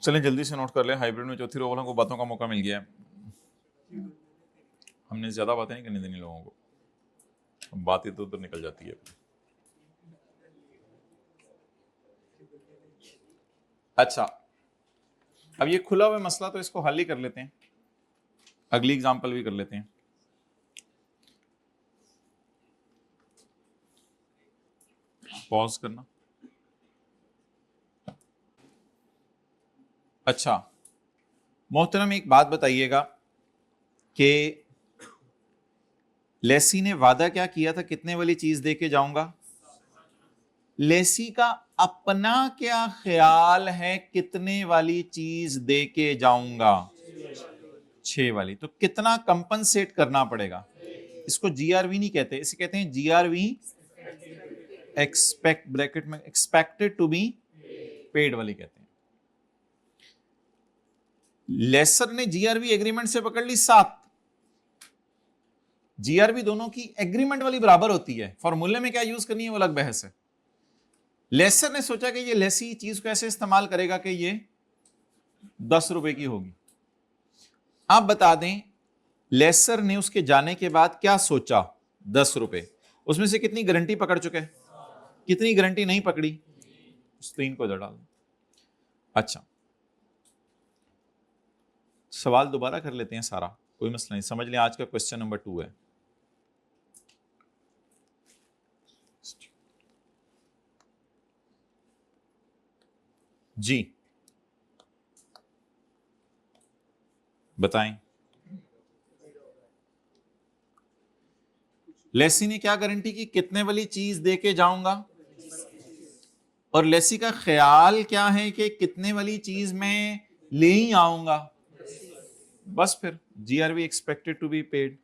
चलें जल्दी से नोट कर ले, हाइब्रिड में चौथी रो वालों को बातों का मौका मिल गया है। हमने ज्यादा बातें नहीं करनी देनी लोगों को, बात इधर उधर निकल जाती है। अच्छा, अब ये खुला हुआ मसला तो इसको हल ही कर लेते हैं, अगली एग्जांपल भी कर लेते हैं। पॉज करना। अच्छा मोहतरम, एक बात बताइएगा कि लेसी ने वादा क्या किया था, कितने वाली चीज दे के जाऊंगा? लेसी का अपना क्या ख्याल है कितने वाली चीज दे के जाऊंगा? 6 वाली। तो कितना कंपनसेट करना पड़ेगा? इसको जीआरवी नहीं कहते, इसे कहते हैं जीआरवी एक्सपेक्ट, ब्रैकेट में एक्सपेक्टेड टू बी पेड वाली कहते हैं। लेसर ने जीआरवी एग्रीमेंट से पकड़ ली 7। जीआरवी दोनों की एग्रीमेंट वाली बराबर होती है, फॉर्मूले में क्या यूज करनी है वो अलग बहस है। लेसर ने सोचा कि ये लेसी चीज को ऐसे इस्तेमाल करेगा कि ये 10 रुपए की होगी। आप बता दें लेसर ने उसके जाने के बाद क्या सोचा? 10 रुपए, उसमें से कितनी गारंटी पकड़ चुके, कितनी गारंटी नहीं पकड़ी? उस 3 को इधर डाल दो। अच्छा, सवाल दोबारा कर लेते हैं सारा, कोई मसला नहीं, समझ लें आज का क्वेश्चन नंबर 2 है। जी बताएं, लेसी ने क्या गारंटी की, कितने वाली चीज दे के जाऊंगा? और लेसी का ख्याल क्या है कि कितने वाली चीज मैं ले ही आऊंगा? बस फिर GRV expected to be paid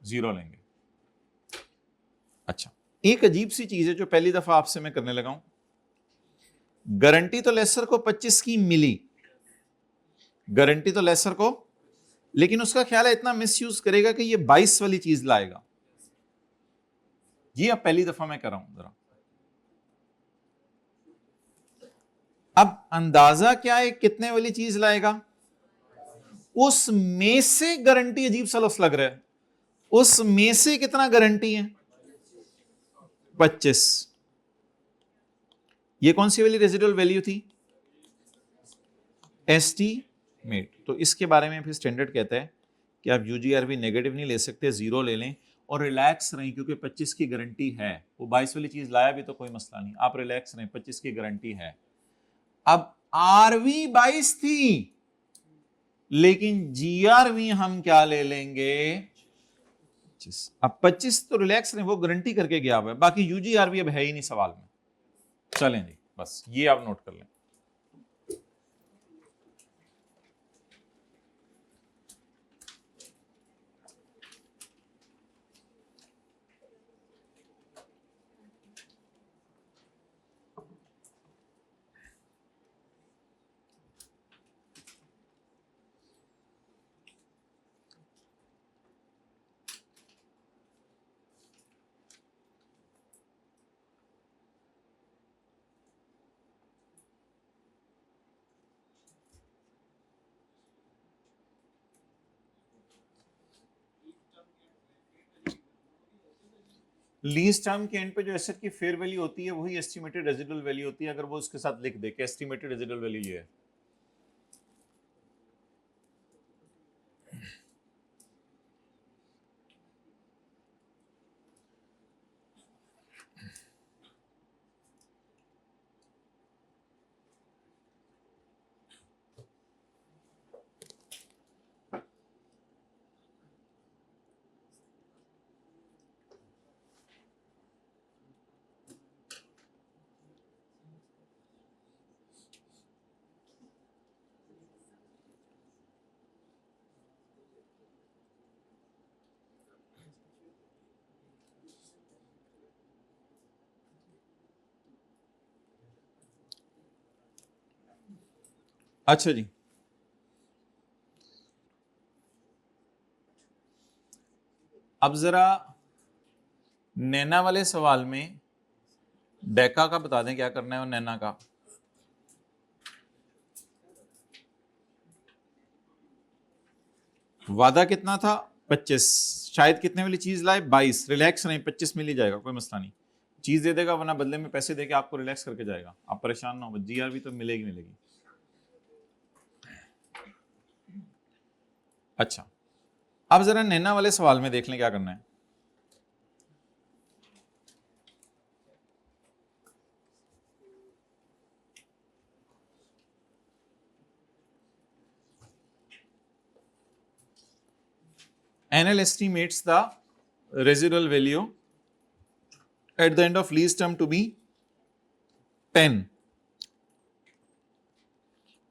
0 लेंगे। अच्छा, एक अजीब सी चीज है जो पहली दफा आपसे मैं करने लगा हूं। गारंटी तो लेसर को 25 की मिली, गारंटी तो लेसर को, लेकिन उसका ख्याल है इतना मिसयूज करेगा कि ये 22 वाली चीज लाएगा। ये अब पहली दफा मैं कर रहा हूं जरा। अब अंदाजा क्या है कितने वाली चीज लाएगा? उसमें से गारंटी, अजीब सा लफ्ज लग रहा है, उसमें से कितना गारंटी है? 25। ये कौन सी वाली रेजिडुअल वैल्यू थी? एस्टीमेट, तो इसके बारे में फिर स्टैंडर्ड कहता है कि आप यूजीआरवी नेगेटिव नहीं ले सकते, जीरो ले लें और रिलैक्स रहें क्योंकि 25 की गारंटी है। वो 22 वाली चीज लाया भी तो कोई मसला नहीं, आप रिलैक्स रहें, 25 की गारंटी है। अब आरवी 22 थी लेकिन जीआरवी हम क्या ले लेंगे 25। अब 25 तो रिलैक्स रहें, वो गारंटी करके गया हुआ है, बाकी यूजीआरवी अब है ही नहीं सवाल में। चलें जी, बस ये आप नोट कर लें। लीज टर्म के एंड पे जो एसेट की फेयर वैल्यू होती है वही एस्टिमेटेड रेजिडुअल वैल्यू होती है, अगर वो उसके साथ लिख दे कि एस्टिमेटेड रेजिडुअल वैल्यू ये है। अच्छा जी, अब जरा नैना वाले सवाल में डेका का बता दें क्या करना है और नैना का। वादा कितना था 25, शायद कितने वाली चीज लाए 22, रिलैक्स नहीं 25 मिल ही जाएगा, कोई मसला नहीं, चीज दे देगा वरना बदले में पैसे देके आपको रिलैक्स करके जाएगा, आप परेशान ना हो, जीआरबी तो मिलेगी मिलेगी। अच्छा, अब जरा नैना वाले सवाल में देख लें क्या करना है। NL estimates the residual value at the end of lease term to be 10।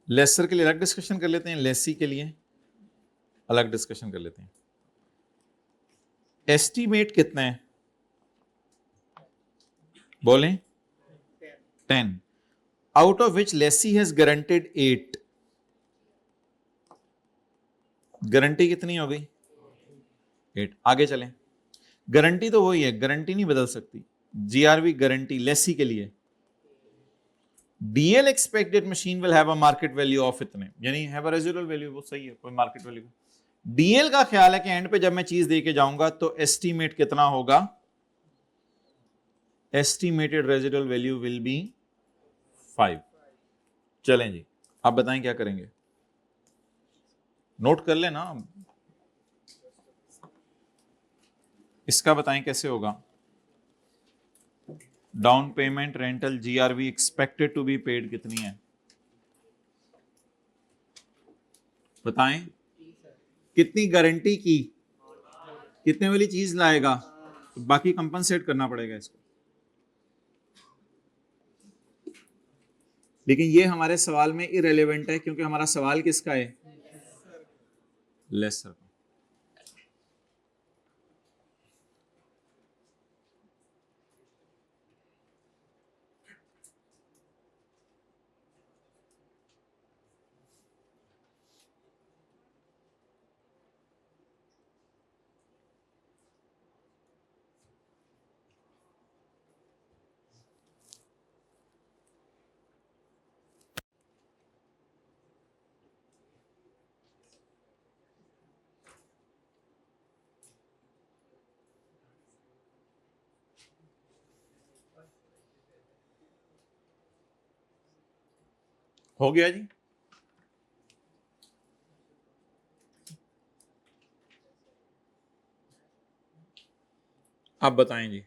Laser के लिए अलग डिस्कशन कर लेते हैं, लेसी के लिए अलग डिस्कशन कर लेते हैं। एस्टीमेट कितना है बोलें 10, out of which lessee has guaranteed 8। Guarantee कितनी हो गई 8। आगे चलें, गारंटी तो वही है, गारंटी नहीं बदल सकती। जीआरवी गारंटी लेसी के लिए DL expected machine will have a market value of इतने, यानी हैव अ रेजिडुअल वैल्यू, वो सही है, कोई मार्केट वैल्यू। डीएल का ख्याल है कि एंड पे जब मैं चीज दे के जाऊंगा तो एस्टीमेट कितना होगा, estimated residual value will be 5। चलें जी, आप बताएं क्या करेंगे, नोट कर लेना, इसका बताएं कैसे होगा। Down payment rental GRV expected to be paid कितनी है बताएं, कितनी गारंटी की, कितने वाली चीज लाएगा, तो बाकी कंपनसेट करना पड़ेगा इसको। लेकिन ये हमारे सवाल में इररिलेवेंट है क्योंकि हमारा सवाल किसका है, लेसर का। हो गया जी, आप बताएं जी।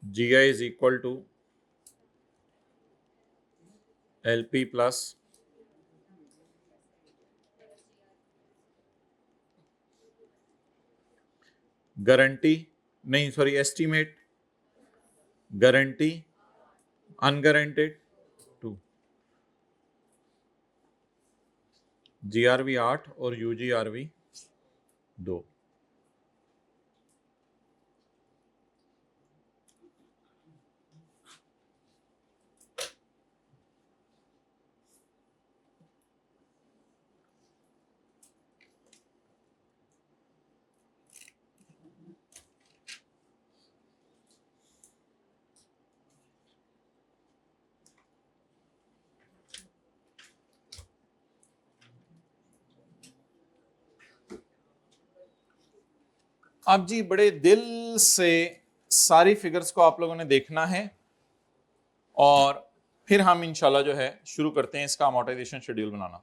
GI is equal to LP plus guarantee, नहीं sorry, estimate, guarantee, unguaranteed 2, GRV 8 और UGRV 2। अब जी बड़े दिल से सारी फिगर्स को आप लोगों ने देखना है और फिर हम इंशाल्लाह जो है शुरू करते हैं इसका अमोर्टाइजेशन शेड्यूल बनाना।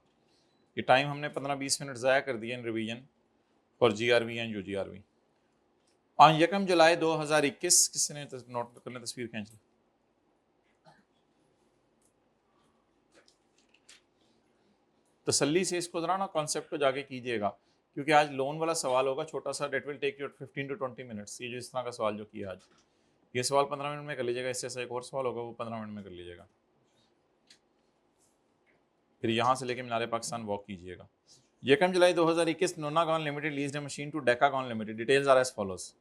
ये टाइम हमने 15-20 मिनट ज़ाया कर दिया in revision for GRV and UGRV। On 1 July 2021 किसने नोट करने तस्वीर खींच ली? तसल्ली से इसको जरा ना कॉन्सेप्ट को जाके कीजिएगा, क्योंकि आज लोन वाला सवाल होगा छोटा सा, that will take you 15 to 20 minutes. ये जो इस तरह का सवाल जो किया आज, ये सवाल 15 मिनट में कर लीजिएगा, इससे ऐसा एक और सवाल होगा वो 15 मिनट में कर लीजिएगा। फिर यहाँ से लेके मीनार पाकिस्तान वॉक कीजिएगा। 1 July 2021 Nonagon Limited leased a machine to Decagon Limited. Details are as follows.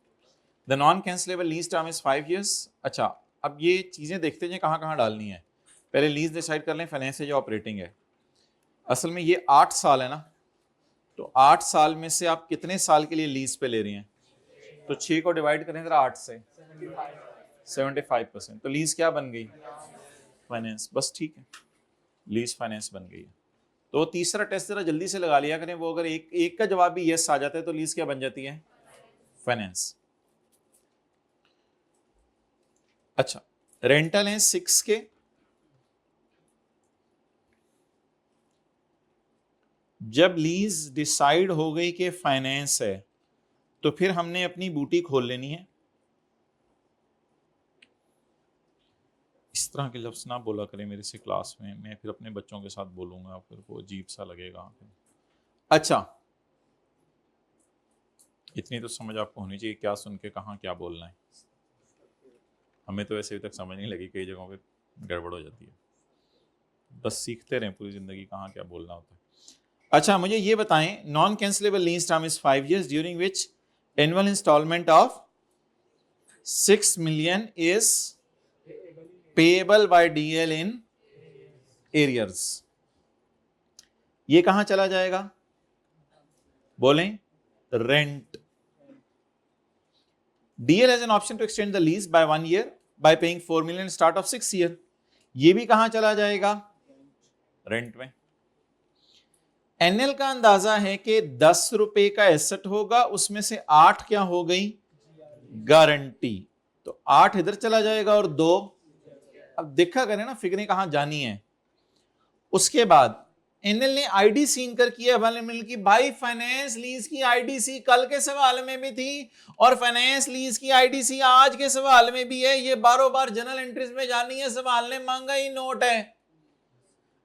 The non cancellable lease term is 5 years। अच्छा, अब ये चीज़ें देखते हैं कहाँ कहाँ डालनी है। पहले लीज डिसाइड कर लें, फाइनेंस है या ऑपरेटिंग है। असल में ये 8 साल है ना, तो 8 साल में से आप कितने साल के लिए लीज पे ले रही हैं? तो 6 को डिवाइड करें जरा 8 से, 75%। तो लीज क्या बन गई? फाइनेंस। बस ठीक है, लीज फाइनेंस बन गई है। तो तीसरा टेस्ट जरा जल्दी से लगा लिया करें, वो अगर एक का जवाब भी यस आ जाता है तो लीज क्या बन जाती है? फाइनेंस। अच्छा, रेंटल है 6 के, जब लीज डिसाइड हो गई कि फाइनेंस है तो फिर हमने अपनी बूटी खोल लेनी है। इस तरह के लफ्ज ना बोला करें मेरे से क्लास में, मैं फिर अपने बच्चों के साथ बोलूंगा, फिर वो अजीब सा लगेगा। अच्छा, इतनी तो समझ आपको होनी चाहिए क्या सुन के कहाँ क्या बोलना है। हमें तो ऐसे अभी तक समझ नहीं लगी, कई जगहों पे गड़बड़ हो जाती है। बस सीखते रहें पूरी जिंदगी कहाँ क्या बोलना होता है। अच्छा, मुझे ये बताएं, non cancellable lease term is 5 years during which annual instalment of 6 million is payable by DL in arrears. ये कहां चला जाएगा? बोलें, rent. DL has an option to extend the lease by 1 year by paying 4 million start of 6 year। ये भी कहां चला जाएगा? रेंट में। NL का अंदाजा है कि 10 रुपए का एसेट होगा, उसमें से 8 क्या हो गई? गारंटी। तो 8 इधर चला जाएगा और 2, अब देखा करें ना फिगरें कहां जानी है। उसके बाद एनएल ने आईडीसी इनकर किया हवाले मिल की, भाई फाइनेंस लीज की आईडीसी कल के सवाल में भी थी और फाइनेंस लीज की आईडीसी आज के सवाल में भी है। ये बारों बार जनरल एंट्रीज में जानी है, सवाल ने मांगा ही नोट है।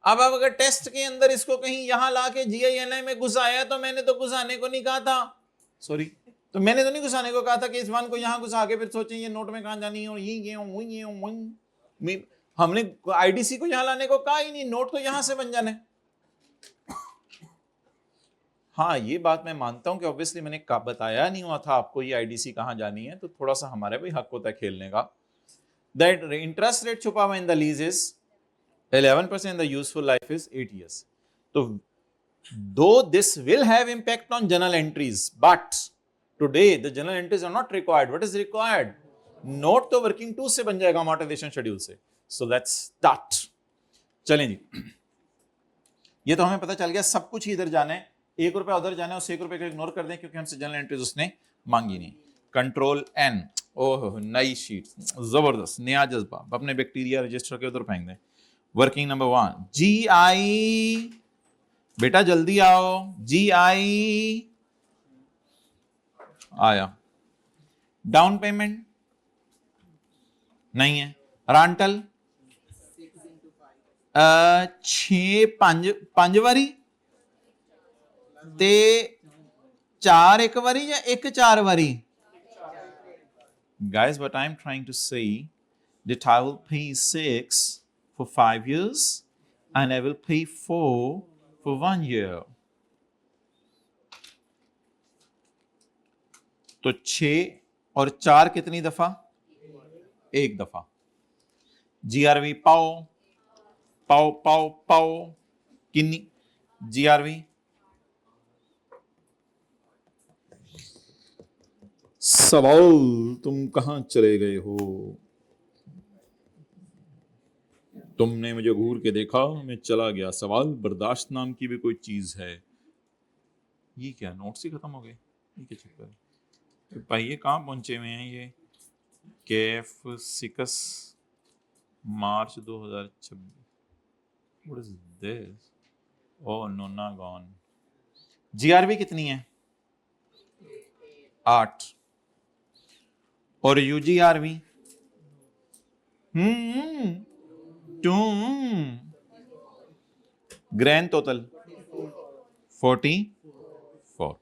अब अगर टेस्ट के अंदर इसको कहीं यहां लाके GINI में घुसाया, तो मैंने तो घुसाने को नहीं कहा था, सॉरी, तो मैंने तो नहीं घुसाने को कहा था कि इस वन को यहां घुसा के फिर सोचें ये नोट में कहां जानी है, और ये हमने आईडीसी को यहां लाने को कहा ही नहीं, नोट तो यहां से बन जाने। हाँ, ये बात मैं मानता हूं कि ऑब्वियसली मैंने बताया नहीं हुआ था आपको ये आईडीसी कहां जानी है, तो थोड़ा सा हमारा भी हक होता है खेलने का। दैट इंटरेस्ट रेट छुपा हुआ in the lease is 11%, the useful life is 8 years। So, though this will have impact on journal entries, but today the journal entries are not required। What is required? Note तो working 2 से बन जाएगा amortization schedule से। So let's start। चलें जी, ये तो हमें पता चल गया सब कुछ इधर जाना है, 1 रुपया उधर जाना है, उस 1 रुपये को इग्नोर कर दें क्योंकि हमसे जनरल एंट्रीज उसने मांगी नहीं। कंट्रोल N, ओह नई शीट, जबरदस्त, नया जज्बा, अपने बैक्टीरिया रजिस्टर के उधर फेंक दें। वर्किंग नंबर 1, GI, बेटा जल्दी आओ, GI आया। डाउन पेमेंट नहीं है। रेंटल 5 ਵਾਰੀ ਤੇ 4 ਇੱਕ ਵਾਰੀ ਜਾਂ 1 4 ਵਾਰੀ? Guys, what I'm trying to say that I will pay 6 for 5 years and I will pay 4 for 1 year. तो 6 और 4 कितनी दफा? एक दफा। जीआरवी पाओ पाओ पाओ पाओ किन्नी जीआरवी? सवाल तुम कहां चले गए हो? तुमने मुझे घूर के देखा, मैं चला गया। सवाल बर्दाश्त नाम की भी कोई चीज है? ये क्या नोट्स ही खत्म हो गए? ये क्या चक्कर है भाई? ये कहाँ पहुंचे हुए हैं ये? केफ 6 मार्च 2026। What is this? Oh, Nonna gone. GRV कितनी है? 8। और यूजीआरवी 2। Grand total 44।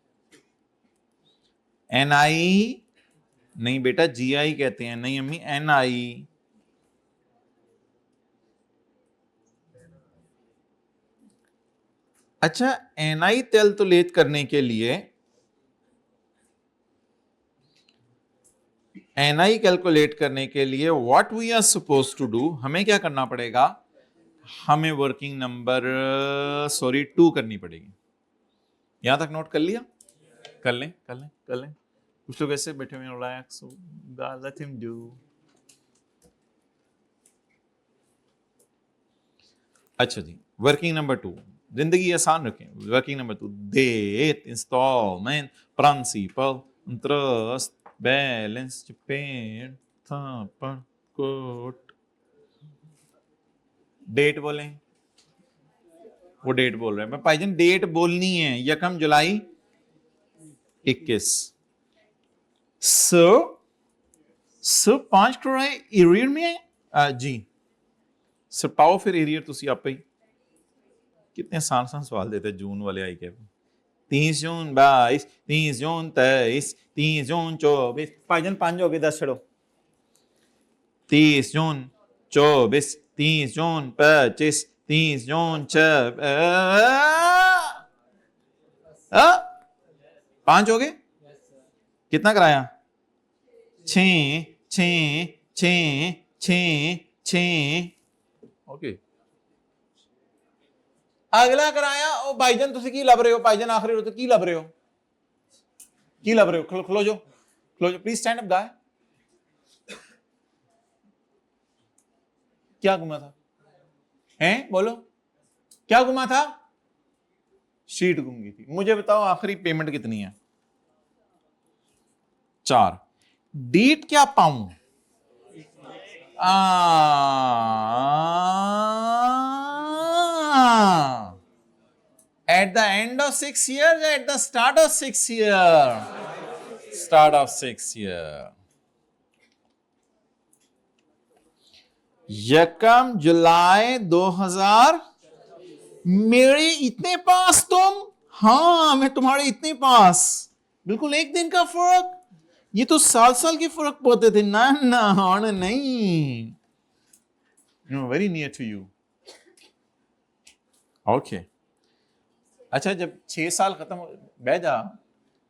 एनआई नहीं बेटा, जीआई कहते हैं। नहीं अम्मी, एनआई। अच्छा, एनआई कैलकुलेट करने के लिए what we are suppose to do, हमें क्या करना पड़ेगा? हमें वर्किंग नंबर 2 करनी पड़ेगी। यहां तक नोट कर लिया? कर लें। कुछ लोग ऐसे बैठे हुए हैं, रिलैक्स, लेट हिम डू। अच्छा जी, वर्किंग नंबर 2, जिंदगी आसान रखें। Working number 2, date, instalment, principal, interest, balance, paid, थापड़, कोट। डेट बोलें, वो डेट बोल रहे हैं। मैं भाईजान डेट बोलनी है। 1 जुलाई 21। सर 5 करोड़ एरियर में है जी सर। पाओ फिर एरियर तुसी आप ही। कितने आसान सवाल देते जून वाले आई के। 30 जून 22, 30 जून 23, 30 जून 24। भाईजान 5 हो गए, 10 छड़ो। 30 जून 24, 30 जून 25, 30 जून 5 हो गए। कितना कराया? 6 6 6 6 6। ओके, अगला कराया। ओ भाईजान तुसी की लब रहे हो? भाईजान आखिरी रोते की लब रहे हो? खलो जो प्लीज स्टैंड अप गाय। क्या घुमा था? हैं बोलो, क्या घुमा था? शीट घूम गई थी। मुझे बताओ आखिरी पेमेंट कितनी है? 4। डेट क्या पाऊं? At the end of 6 years, at the start of 6 year? Start of 6 year. 1 जुलाई 2000। मेरे इतने पास तुम? हाँ, मैं तुम्हारे इतने पास। बिल्कुल 1 दिन का फर्क। ये तो साल के फर्क पड़ते थे ना। नहीं, very near to you. Okay, अच्छा, जब 6 साल खत्म हो बैजा,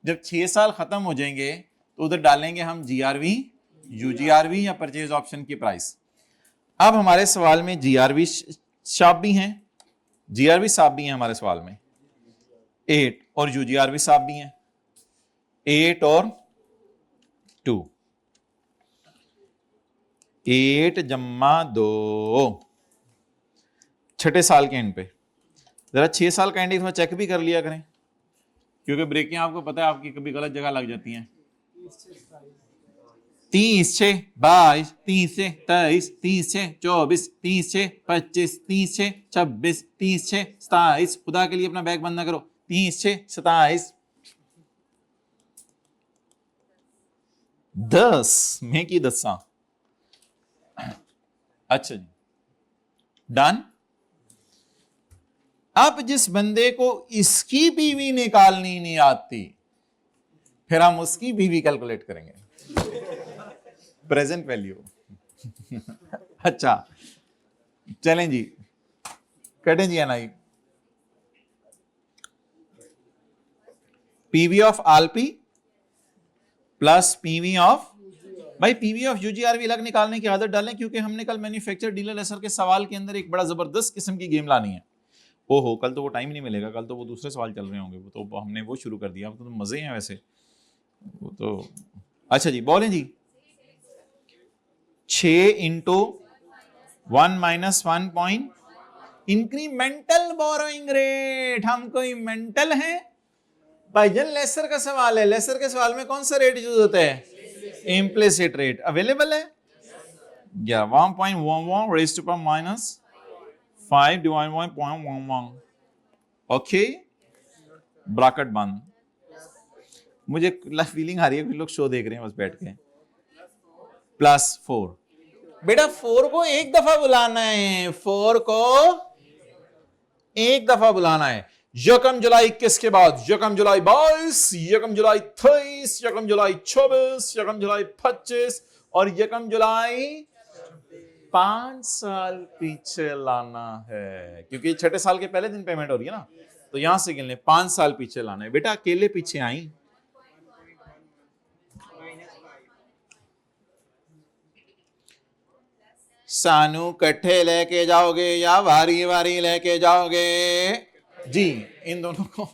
जब 6 साल खत्म हो जाएंगे तो उधर डालेंगे हम जीआरवी, यूजीआरवी या परचेज ऑप्शन की प्राइस। अब हमारे सवाल में जीआरवी साहब भी हैं, जीआरवी साहब भी हैं हमारे सवाल में। 8 और यूजीआरवी साहब भी हैं। 8 और 2, 8 जम्मा 2, छठे साल के एंड पे। जरा 6 साल का एंड इसमें चेक भी कर लिया करें, क्योंकि ब्रेकें आपको पता है आपकी कभी गलत जगह लग जाती हैं। 30 6 22, 30 6 23, 30 6 24, 30 6 25, 30 6 26, 30 6 27। खुदा के लिए अपना बैग बंद ना करो। 30 6 27। 10 में की 10। अच्छा जी, डन। अब जिस बंदे को इसकी बीवी निकालनी नहीं आती, फिर हम उसकी बीवी कैलकुलेट करेंगे, प्रेजेंट वैल्यू। अच्छा चलें जी, कटें जी एनआई। पीवी ऑफ आलपी प्लस पीवी ऑफ, भाई पीवी ऑफ यूजीआरवी अलग निकालने की आदत डालें, क्योंकि हमने कल मैन्युफैक्चर डीलर लेसर के सवाल के अंदर एक बड़ा जबरदस्त किस्म की गेम लानी है। ओहो, कल तो वो टाइम नहीं मिलेगा, कल तो वो दूसरे सवाल चल रहे होंगे, वो तो हमने वो शुरू कर दिया। अब तो मजे हैं वैसे वो तो। अच्छा जी, बोलें जी। 6 into 1 minus 1 point, incremental borrowing rate. हम कोई मेंटल है भाईजान? लेसर का सवाल है, लेसर के सवाल में कौन सा रेट यूज होता है? Implicit rate. अवेलेबल है या 1.11 raise to power minus 5 divide by 0.11। Okay, bracket बंद। मुझे फीलिंग आ रही है कुछ लोग शो देख रहे हैं बस बैठ के। प्लस 4। बेटा 4 को एक दफा बुलाना है, 4 को एक दफा बुलाना है। यकम जुलाई 21 के बाद यकम जुलाई 22, यकम जुलाई 23, यकम जुलाई 24, यकम जुलाई 25 और यकम जुलाई 5 साल पीछे लाना है, क्योंकि छठे साल के पहले दिन पेमेंट हो रही है ना, तो यहां से गिनने 5 साल पीछे लाना है। बेटा अकेले पीछे आई, सानू कट्ठे लेके जाओगे या वारी वारी लेके जाओगे जी? इन दोनों को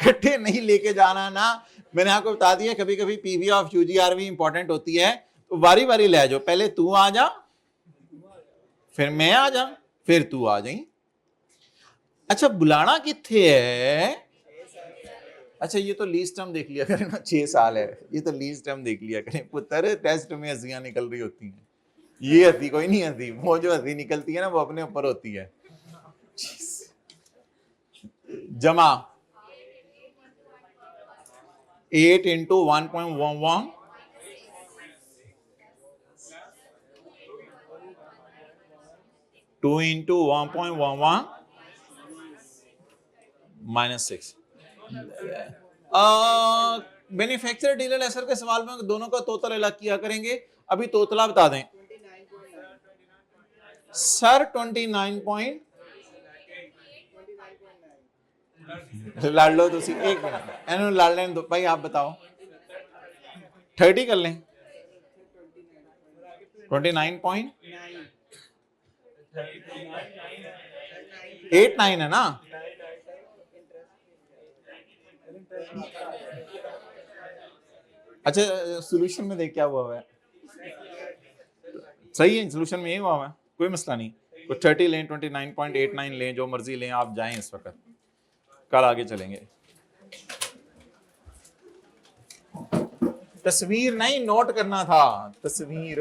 कट्ठे नहीं लेके जाना ना। मैंने आपको बता दिया कभी कभी पीवी ऑफ यूजीआरवी इंपॉर्टेंट होती है, तो वारी वारी ले जाओ। पहले तू आ जा, फिर मैं आ जा, फिर तू आ जाई। अच्छा बुलाना किथे है? अच्छा ये तो लीस्ट टर्म देख लिया करें ना, 6 साल है, ये तो लीस्ट टर्म देख लिया करें पुत्र। टेस्ट में हंसियां निकल रही होती हैं, ये हंसी कोई नहीं हंसी, वो जो हंसी निकलती है ना वो अपने ऊपर होती है। जमा 8 into 1.11 2 into 1.11 minus 6। Manufacturer dealer lessor के सवाल में दोनों का तोतला अलग किया करेंगे। अभी तोतला बता दें सर। 29 लड़ लो तुसी, एक मिनट एनु लड़ लेने दो भाई, आप बताओ 30 कर लें। 29.89 है ना? अच्छा सॉल्यूशन में देख क्या हुआ है, सही है, सॉल्यूशन में यही हुआ है, कोई मसला नहीं। कुछ 30 लें, 29.89 लें, जो मर्जी लें, आप जाएं इस वक्त, कल आगे चलेंगे। तस्वीर नहीं नोट करना था, तस्वीर